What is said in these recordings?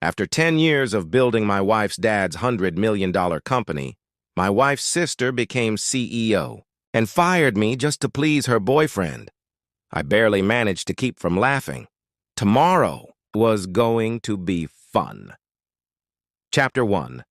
After 10 years of building my wife's dad's $100 million company, my wife's sister became CEO and fired me just to please her boyfriend. I barely managed to keep from laughing. Tomorrow was going to be fun. Chapter 1.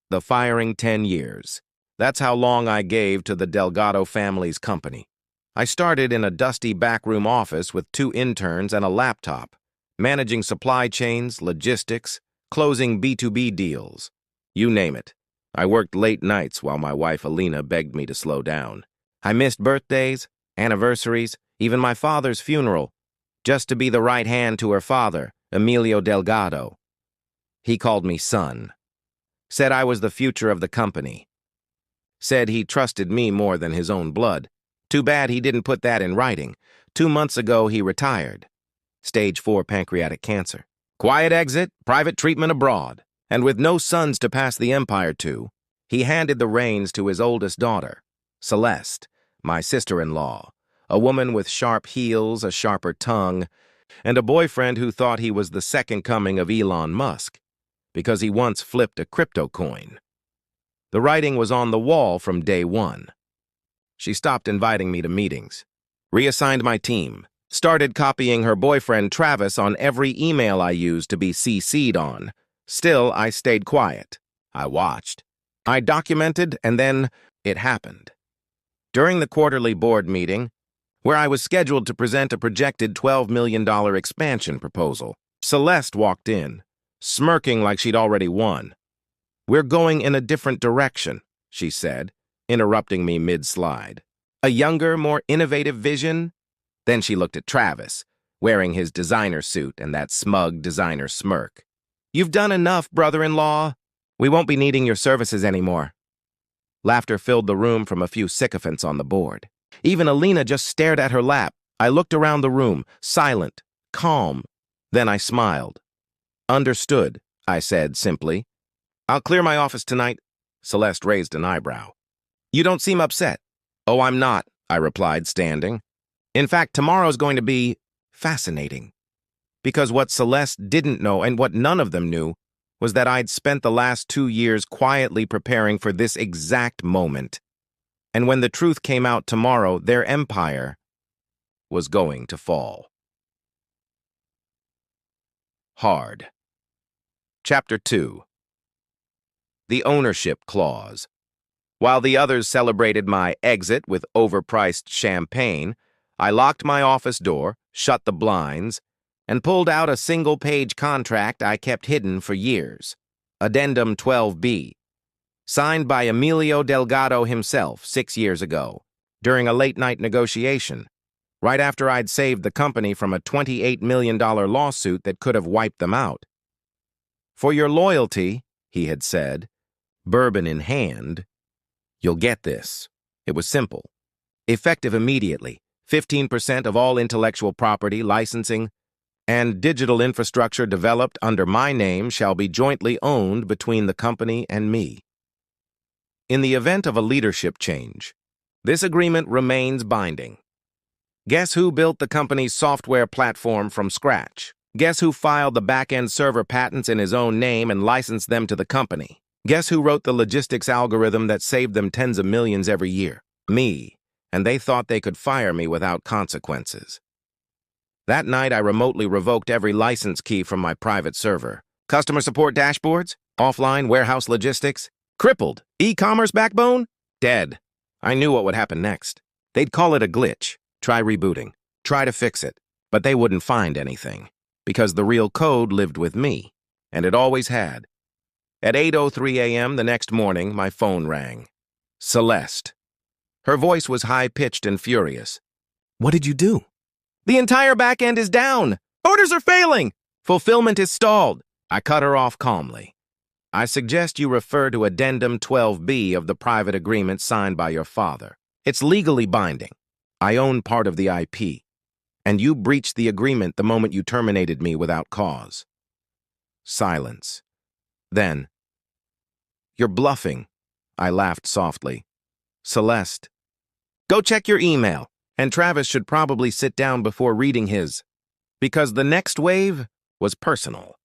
The Firing 10 Years. That's how long I gave to the Delgado family's company. I started in a dusty backroom office with 2 interns and a laptop, managing supply chains, logistics, closing B2B deals. You name it. I worked late nights while my wife Alina begged me to slow down. I missed birthdays, anniversaries, even my father's funeral, just to be the right hand to her father, Emilio Delgado. He called me son. Said I was the future of the company. Said he trusted me more than his own blood. Too bad he didn't put that in writing. 2 months ago, he retired. Stage 4 pancreatic cancer. Quiet exit, private treatment abroad. And with no sons to pass the empire to, he handed the reins to his oldest daughter, Celeste, my sister-in-law, a woman with sharp heels, a sharper tongue, and a boyfriend who thought he was the second coming of Elon Musk, because he once flipped a crypto coin. The writing was on the wall from day one. She stopped inviting me to meetings, reassigned my team, started copying her boyfriend Travis on every email I used to be CC'd on. Still, I stayed quiet. I watched. I documented, and then it happened. During the quarterly board meeting, where I was scheduled to present a projected $12 million expansion proposal, Celeste walked in, smirking like she'd already won. "We're going in a different direction," she said, interrupting me mid-slide. "A younger, more innovative vision?" Then she looked at Travis, wearing his designer suit and that smug designer smirk. "You've done enough, brother-in-law. We won't be needing your services anymore." Laughter filled the room from a few sycophants on the board. Even Alina just stared at her lap. I looked around the room, silent, calm. Then I smiled. "Understood," I said simply. "I'll clear my office tonight." Celeste raised an eyebrow. "You don't seem upset." "Oh, I'm not," I replied, standing. "In fact, tomorrow's going to be fascinating." Because what Celeste didn't know, and what none of them knew, was that I'd spent the last 2 years quietly preparing for this exact moment. And when the truth came out tomorrow, their empire was going to fall. Hard. Chapter 2. The Ownership Clause. While the others celebrated my exit with overpriced champagne, I locked my office door, shut the blinds, and pulled out a single-page contract I kept hidden for years. Addendum 12B. Signed by Emilio Delgado himself 6 years ago, during a late-night negotiation, right after I'd saved the company from a $28 million lawsuit that could have wiped them out. "For your loyalty," he had said, bourbon in hand, "you'll get this." It was simple. Effective immediately, 15% of all intellectual property, licensing, and digital infrastructure developed under my name shall be jointly owned between the company and me. In the event of a leadership change, this agreement remains binding. Guess who built the company's software platform from scratch? Guess who filed the back-end server patents in his own name and licensed them to the company? Guess who wrote the logistics algorithm that saved them tens of millions every year? Me. And they thought they could fire me without consequences. That night, I remotely revoked every license key from my private server. Customer support dashboards, offline warehouse logistics, crippled. E-commerce backbone, dead. I knew what would happen next. They'd call it a glitch, try rebooting, try to fix it, but they wouldn't find anything, because the real code lived with me, and it always had. At 8:03 a.m. the next morning, my phone rang. Celeste. Her voice was high-pitched and furious. "What did you do?" "The entire back end is down. Orders are failing. Fulfillment is stalled." I cut her off calmly. "I suggest you refer to Addendum 12B of the private agreement signed by your father. It's legally binding. I own part of the IP, and you breached the agreement the moment you terminated me without cause." Silence. Then, "You're bluffing." I laughed softly. "Celeste, go check your email. And Travis should probably sit down before reading his, because the next wave was personal."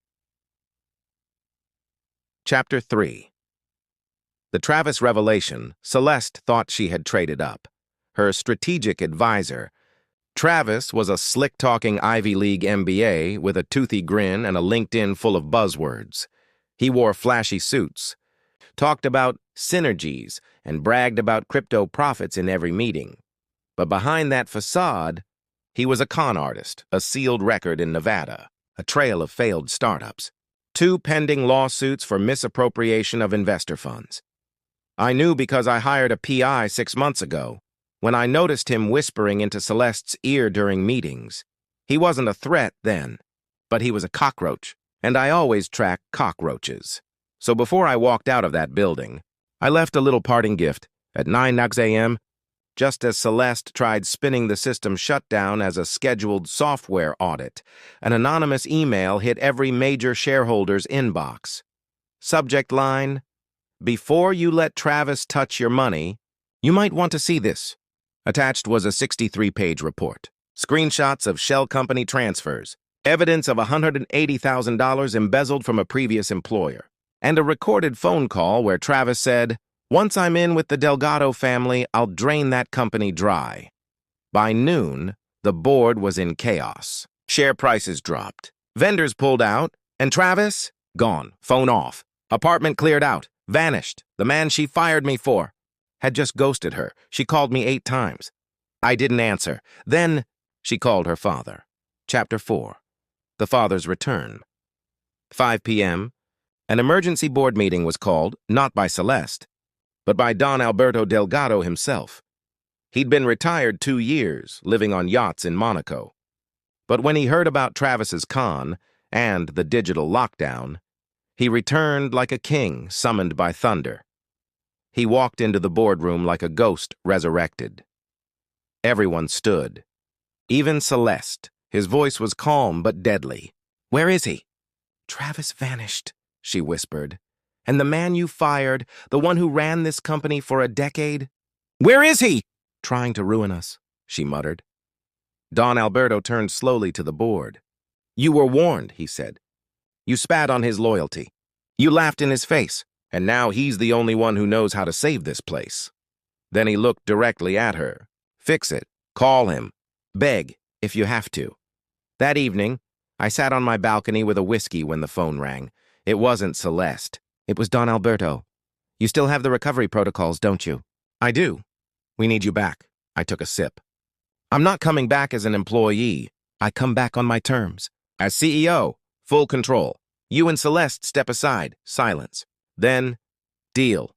Chapter 3. The Travis revelation, Celeste thought she had traded up. Her strategic advisor, Travis, was a slick-talking Ivy League MBA with a toothy grin and a LinkedIn full of buzzwords. He wore flashy suits, talked about synergies, and bragged about crypto profits in every meeting. But behind that facade, he was a con artist, a sealed record in Nevada, a trail of failed startups, 2 pending lawsuits for misappropriation of investor funds. I knew because I hired a PI 6 months ago, when I noticed him whispering into Celeste's ear during meetings. He wasn't a threat then, but he was a cockroach, and I always track cockroaches. So before I walked out of that building, I left a little parting gift at 9 a.m., just as Celeste tried spinning the system shutdown as a scheduled software audit. An anonymous email hit every major shareholder's inbox. Subject line: "Before you let Travis touch your money, you might want to see this." Attached was a 63-page report. Screenshots of shell company transfers, evidence of $180,000 embezzled from a previous employer, and a recorded phone call where Travis said, "Once I'm in with the Delgado family, I'll drain that company dry." By noon, the board was in chaos. Share prices dropped. Vendors pulled out, and Travis? Gone. Phone off. Apartment cleared out. Vanished. The man she fired me for had just ghosted her. She called me 8 times. I didn't answer. Then she called her father. Chapter 4. The father's return. 5 p.m. An emergency board meeting was called, not by Celeste, but by Don Alberto Delgado himself. He'd been retired 2 years, living on yachts in Monaco. But when he heard about Travis's con and the digital lockdown, he returned like a king summoned by thunder. He walked into the boardroom like a ghost resurrected. Everyone stood. Even Celeste. His voice was calm but deadly. "Where is he?" "Travis vanished," she whispered. "And the man you fired, the one who ran this company for a decade?" "Where is he?" "Trying to ruin us," she muttered. Don Alberto turned slowly to the board. "You were warned," he said. "You spat on his loyalty. You laughed in his face, and now he's the only one who knows how to save this place." Then he looked directly at her. "Fix it. Call him. Beg, if you have to." That evening, I sat on my balcony with a whiskey when the phone rang. It wasn't Celeste. It was Don Alberto. "You still have the recovery protocols, don't you?" "I do. We need you back." I took a sip. "I'm not coming back as an employee. I come back on my terms. As CEO, full control. You and Celeste step aside, silence. Then, deal."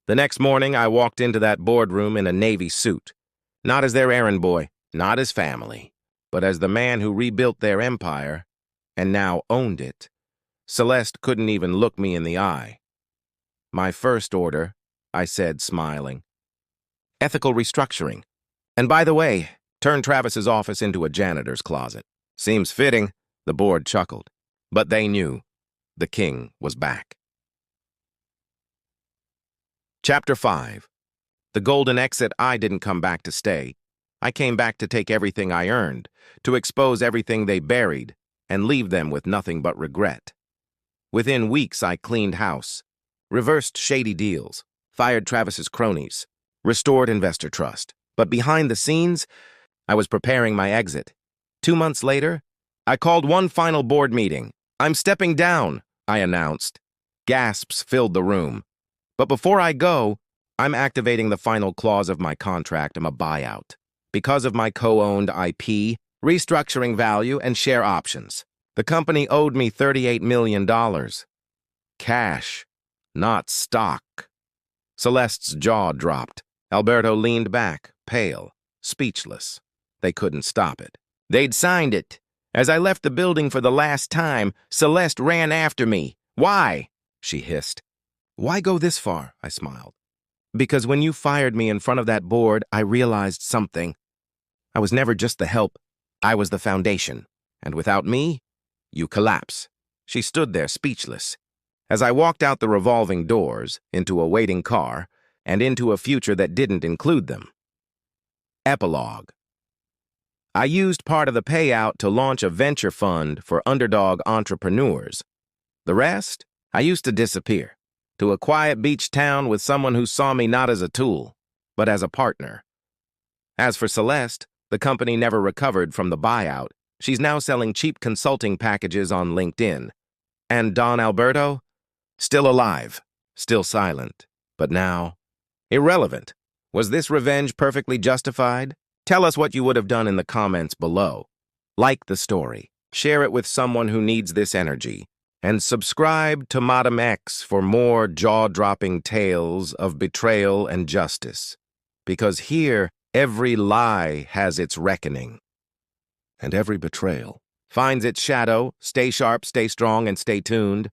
The next morning, I walked into that boardroom in a Navy suit. Not as their errand boy, not as family, but as the man who rebuilt their empire and now owned it. Celeste couldn't even look me in the eye. "My first order," I said, smiling. "Ethical restructuring. And by the way, turn Travis's office into a janitor's closet." "Seems fitting," the board chuckled. But they knew. The king was back. Chapter 5. The golden exit. I didn't come back to stay. I came back to take everything I earned, to expose everything they buried, and leave them with nothing but regret. Within weeks, I cleaned house, reversed shady deals, fired Travis's cronies, restored investor trust. But behind the scenes, I was preparing my exit. 2 months later, I called one final board meeting. "I'm stepping down," I announced. Gasps filled the room. "But before I go, I'm activating the final clause of my contract. I'm a buyout. Because of my co-owned IP, restructuring value, and share options. The company owed me $38 million. Cash, not stock." Celeste's jaw dropped. Alberto leaned back, pale, speechless. They couldn't stop it. "They'd signed it. As I left the building for the last time, Celeste ran after me. Why?" she hissed. "Why go this far?" I smiled. "Because when you fired me in front of that board, I realized something. I was never just the help. I was the foundation. And without me, you collapse." She stood there speechless. As I walked out the revolving doors, into a waiting car, and into a future that didn't include them. Epilogue. I used part of the payout to launch a venture fund for underdog entrepreneurs. The rest, I used to disappear. to a quiet beach town with someone who saw me not as a tool, but as a partner. As for Celeste, the company never recovered from the buyout. She's now selling cheap consulting packages on LinkedIn. And Don Alberto? Still alive, still silent, but now irrelevant. Was this revenge perfectly justified? Tell us what you would have done in the comments below. Like the story, share it with someone who needs this energy, and subscribe to Madam X for more jaw-dropping tales of betrayal and justice. Because here, every lie has its reckoning. And every betrayal finds its shadow. Stay sharp, stay strong, and stay tuned.